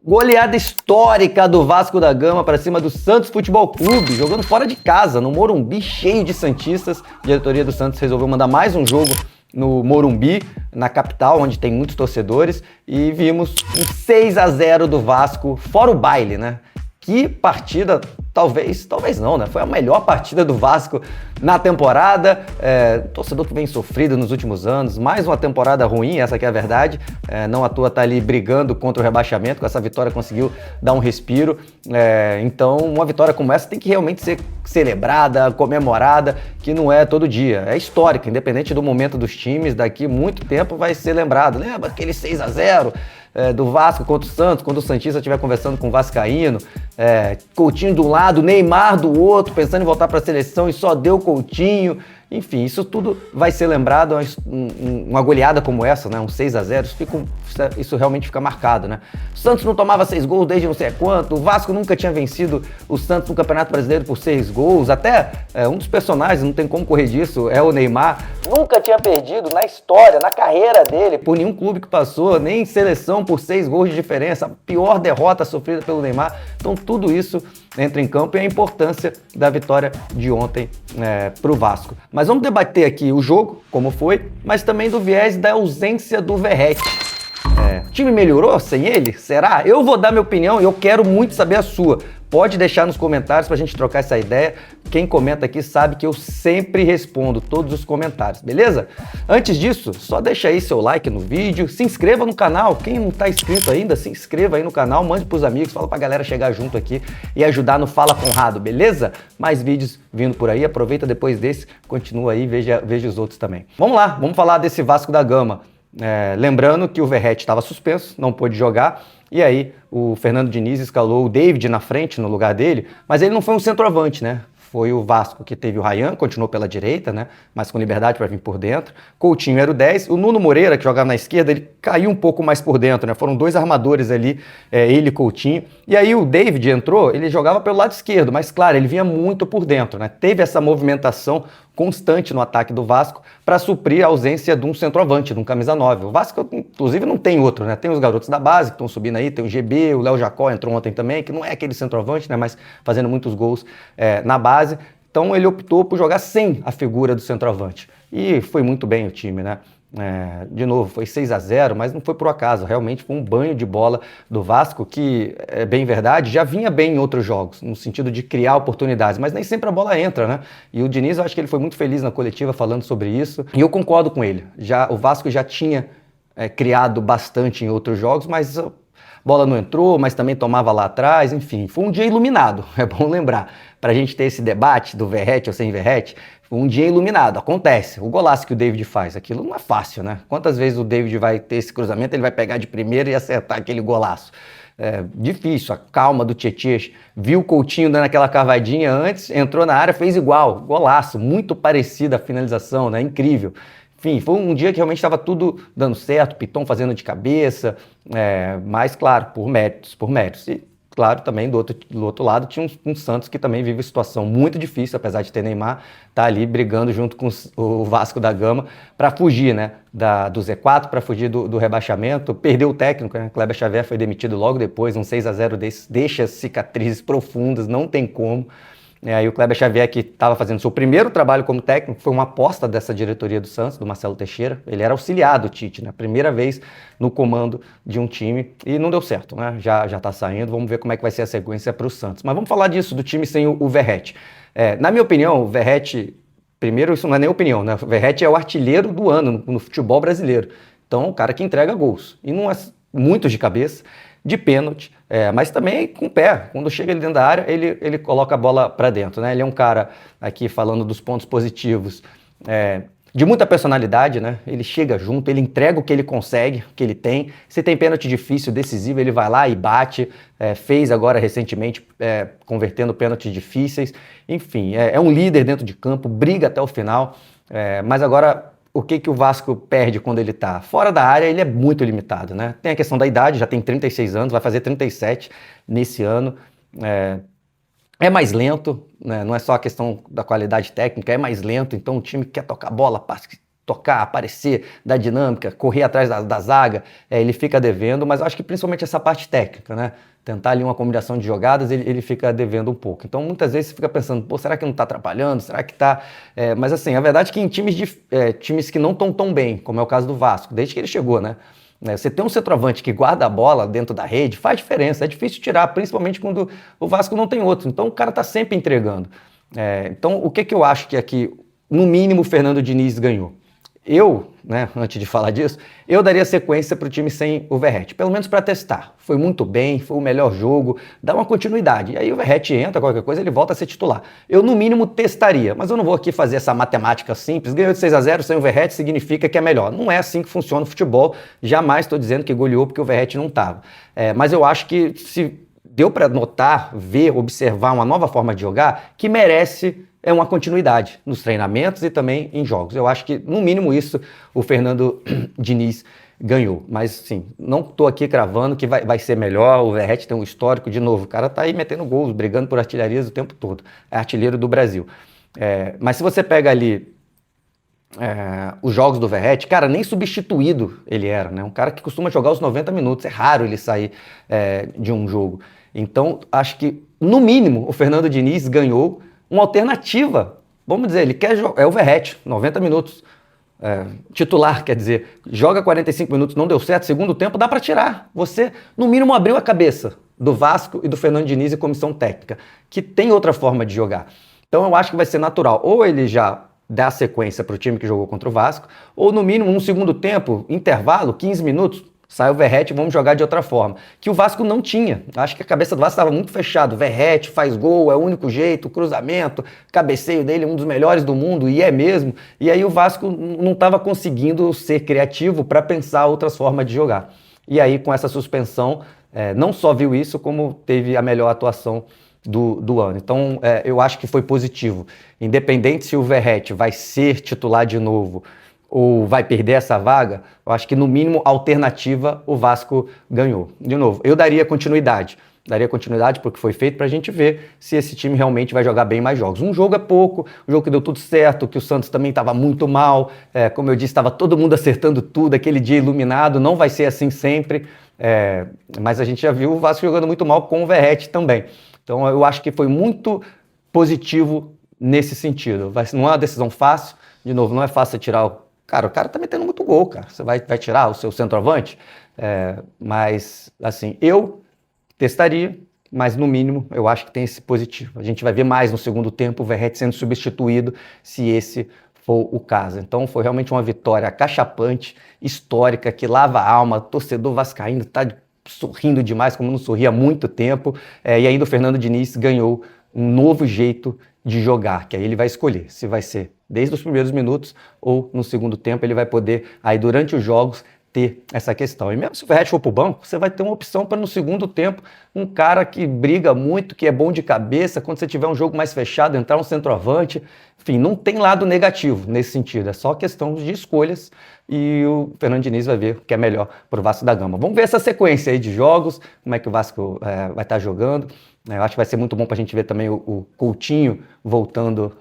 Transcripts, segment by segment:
Goleada histórica do Vasco da Gama para cima do Santos Futebol Clube, jogando fora de casa, no Morumbi, cheio de santistas. A diretoria do Santos resolveu mandar mais um jogo no Morumbi, na capital, onde tem muitos torcedores, e vimos um 6-0 do Vasco, fora o baile, né? Que partida, talvez não, né? Foi a melhor partida do Vasco na temporada. Torcedor que vem sofrido nos últimos anos, mais uma temporada ruim, essa que é a verdade. Não à toa tá ali brigando contra o rebaixamento, com essa vitória conseguiu dar um respiro. Então, uma vitória como essa tem que realmente ser celebrada, comemorada, que não é todo dia. É histórica, independente do momento dos times, daqui muito tempo vai ser lembrado. Lembra aquele 6-0? Do Vasco contra o Santos, quando o santista estiver conversando com o vascaíno, Coutinho de um lado, Neymar do outro, pensando em voltar para a seleção e só deu Coutinho. Enfim, isso tudo vai ser lembrado, uma goleada como essa, né? Um 6-0, isso realmente fica marcado, né? O Santos não tomava 6 gols desde não sei quanto, o Vasco nunca tinha vencido o Santos no Campeonato Brasileiro por 6 gols, até um dos personagens, não tem como correr disso, é o Neymar, nunca tinha perdido na história, na carreira dele, por nenhum clube que passou, nem em seleção por 6 gols de diferença, a pior derrota sofrida pelo Neymar. Então tudo isso entra em campo e a importância da vitória de ontem para o Vasco. Mas vamos debater aqui o jogo, como foi, mas também do viés da ausência do Verratti. O time melhorou sem ele? Será? Eu vou dar minha opinião e eu quero muito saber a sua. Pode deixar nos comentários pra gente trocar essa ideia. Quem comenta aqui sabe que eu sempre respondo todos os comentários, beleza? Antes disso, só deixa aí seu like no vídeo, se inscreva no canal. Quem não tá inscrito ainda, se inscreva aí no canal, mande pros amigos, fala pra galera chegar junto aqui e ajudar no Fala Conrado, beleza? Mais vídeos vindo por aí, aproveita depois desse, continua aí, veja os outros também. Vamos lá, vamos falar desse Vasco da Gama. Lembrando que o Verratti estava suspenso, não pôde jogar, e aí o Fernando Diniz escalou o David na frente, no lugar dele, mas ele não foi um centroavante, né? Foi o Vasco que teve o Ryan, continuou pela direita, né? Mas com liberdade para vir por dentro. Coutinho era o 10. O Nuno Moreira, que jogava na esquerda, ele caiu um pouco mais por dentro, né? Foram dois armadores ali, ele e Coutinho. E aí o David entrou, ele jogava pelo lado esquerdo, mas claro, ele vinha muito por dentro, né? Teve essa movimentação constante no ataque do Vasco para suprir a ausência de um centroavante, de um camisa 9. O Vasco, inclusive, não tem outro, né? Tem os garotos da base que estão subindo aí, tem o GB, o Léo Jacó entrou ontem também, que não é aquele centroavante, né? Mas fazendo muitos gols na base. Então ele optou por jogar sem a figura do centroavante. E foi muito bem o time, né? De novo, foi 6-0, mas não foi por acaso, realmente foi um banho de bola do Vasco que, é bem verdade, já vinha bem em outros jogos, no sentido de criar oportunidades, mas nem sempre a bola entra, né? E o Diniz, eu acho que ele foi muito feliz na coletiva falando sobre isso, e eu concordo com ele. O Vasco já tinha criado bastante em outros jogos, mas a bola não entrou, mas também tomava lá atrás, enfim, foi um dia iluminado, é bom lembrar, para a gente ter esse debate do Verratti ou sem Verratti. Um dia iluminado, acontece. O golaço que o David faz, aquilo não é fácil, né? Quantas vezes o David vai ter esse cruzamento, ele vai pegar de primeira e acertar aquele golaço? Difícil, a calma do Tietchan, viu o Coutinho dando aquela cavadinha antes, entrou na área, fez igual, golaço, muito parecido a finalização, né? Incrível. Enfim, foi um dia que realmente estava tudo dando certo, Piton fazendo de cabeça, mas claro, por méritos. E claro, também do outro lado tinha um Santos que também vive uma situação muito difícil, apesar de ter Neymar, tá ali brigando junto com o Vasco da Gama para fugir, né, do Z4, para fugir do rebaixamento. Perdeu o técnico, né? Kleber Xavier foi demitido logo depois, um 6-0 desse, deixa cicatrizes profundas, não tem como. Aí o Kleber Xavier, que estava fazendo seu primeiro trabalho como técnico, foi uma aposta dessa diretoria do Santos, do Marcelo Teixeira. Ele era auxiliar do Tite, né? Primeira vez no comando de um time e não deu certo, né? Já está saindo, vamos ver como é que vai ser a sequência para o Santos. Mas vamos falar disso, do time sem o Verratti. Na minha opinião, o Verratti, primeiro, isso não é nem opinião, né? O Verratti é o artilheiro do ano no futebol brasileiro. Então, o cara que entrega gols. E não é muitos de cabeça, de pênalti, mas também com o pé. Quando chega ele dentro da área, ele coloca a bola para dentro, né? Ele é um cara, aqui falando dos pontos positivos, de muita personalidade, né? Ele chega junto, ele entrega o que ele consegue, o que ele tem. Se tem pênalti difícil, decisivo, ele vai lá e bate. Fez agora recentemente, convertendo pênaltis difíceis. Enfim, é um líder dentro de campo, briga até o final. Mas agora, o que o Vasco perde quando ele tá fora da área? Ele é muito limitado, né? Tem a questão da idade, já tem 36 anos, vai fazer 37 nesse ano. É mais lento, né? Não é só a questão da qualidade técnica, é mais lento, então o time quer tocar a bola, tocar, aparecer, dar dinâmica, correr atrás da zaga, ele fica devendo, mas eu acho que principalmente essa parte técnica, né? Tentar ali uma combinação de jogadas, ele fica devendo um pouco. Então, muitas vezes você fica pensando, pô, será que não tá atrapalhando? Será que tá... mas assim, a verdade é que em times que não estão tão bem, como é o caso do Vasco, desde que ele chegou, né? Você tem um centroavante que guarda a bola dentro da rede, faz diferença, é difícil tirar, principalmente quando o Vasco não tem outro. Então, o cara tá sempre entregando. Então, o que eu acho que aqui, no mínimo, o Fernando Diniz ganhou? Eu, né, antes de falar disso, eu daria sequência para o time sem o Verratti, pelo menos para testar. Foi muito bem, foi o melhor jogo, dá uma continuidade. E aí o Verratti entra, qualquer coisa, ele volta a ser titular. Eu, no mínimo, testaria, mas eu não vou aqui fazer essa matemática simples. Ganhou de 6-0 sem o Verratti significa que é melhor. Não é assim que funciona o futebol. Jamais estou dizendo que goleou porque o Verratti não estava. Mas eu acho que se deu para notar, ver, observar uma nova forma de jogar que merece uma continuidade nos treinamentos e também em jogos. Eu acho que, no mínimo, isso o Fernando Diniz ganhou. Mas, sim, não estou aqui cravando que vai ser melhor. O Verratti tem um histórico, de novo, o cara está aí metendo gols, brigando por artilharias o tempo todo. É artilheiro do Brasil. Mas se você pega ali os jogos do Verratti, cara, nem substituído ele era, né? Um cara que costuma jogar os 90 minutos. É raro ele sair de um jogo. Então, acho que, no mínimo, o Fernando Diniz ganhou uma alternativa, vamos dizer, ele quer jogar, é o Verratti, 90 minutos, titular, quer dizer, joga 45 minutos, não deu certo, segundo tempo dá para tirar. Você, no mínimo, abriu a cabeça do Vasco e do Fernando Diniz e comissão técnica, que tem outra forma de jogar. Então eu acho que vai ser natural, ou ele já dá sequência para o time que jogou contra o Vasco, ou no mínimo um segundo tempo, intervalo, 15 minutos, sai o Verratti, vamos jogar de outra forma. Que o Vasco não tinha. Acho que a cabeça do Vasco estava muito fechada. Verratti faz gol, é o único jeito, cruzamento, cabeceio dele, um dos melhores do mundo, e é mesmo. E aí o Vasco não estava conseguindo ser criativo para pensar outras formas de jogar. E aí, com essa suspensão, não só viu isso, como teve a melhor atuação do ano. Então, eu acho que foi positivo. Independente se o Verratti vai ser titular de novo ou vai perder essa vaga, eu acho que, no mínimo, alternativa, o Vasco ganhou. De novo, eu daria continuidade. Daria continuidade porque foi feito para a gente ver se esse time realmente vai jogar bem mais jogos. Um jogo é pouco, um jogo que deu tudo certo, que o Santos também estava muito mal, como eu disse, estava todo mundo acertando tudo, aquele dia iluminado, não vai ser assim sempre, mas a gente já viu o Vasco jogando muito mal com o Verratti também. Então eu acho que foi muito positivo nesse sentido. Não é uma decisão fácil, de novo, não é fácil tirar o cara tá metendo muito gol, cara. Você vai tirar o seu centroavante? Mas, assim, eu testaria, mas no mínimo eu acho que tem esse positivo. A gente vai ver mais no segundo tempo o Verratti sendo substituído, se esse for o caso. Então foi realmente uma vitória acachapante, histórica, que lava a alma. Torcedor vascaíno está sorrindo demais, como não sorria há muito tempo. E ainda o Fernando Diniz ganhou um novo jeito de jogar, que aí ele vai escolher se vai ser desde os primeiros minutos ou no segundo tempo. Ele vai poder, aí durante os jogos, ter essa questão. E mesmo se o Verratti for para o banco, você vai ter uma opção para, no segundo tempo, um cara que briga muito, que é bom de cabeça, quando você tiver um jogo mais fechado, entrar um centroavante. Enfim, não tem lado negativo nesse sentido, é só questão de escolhas, e o Fernando Diniz vai ver o que é melhor para o Vasco da Gama. Vamos ver essa sequência aí de jogos, como é que o Vasco vai estar jogando. Eu acho que vai ser muito bom para a gente ver também o Coutinho voltando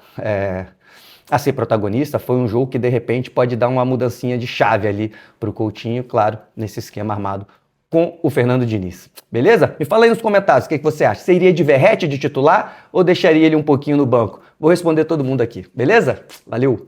a ser protagonista. Foi um jogo que, de repente, pode dar uma mudancinha de chave ali para o Coutinho, claro, nesse esquema armado com o Fernando Diniz. Beleza? Me fala aí nos comentários o que você acha. Você iria de Verratti de titular ou deixaria ele um pouquinho no banco? Vou responder todo mundo aqui, beleza? Valeu!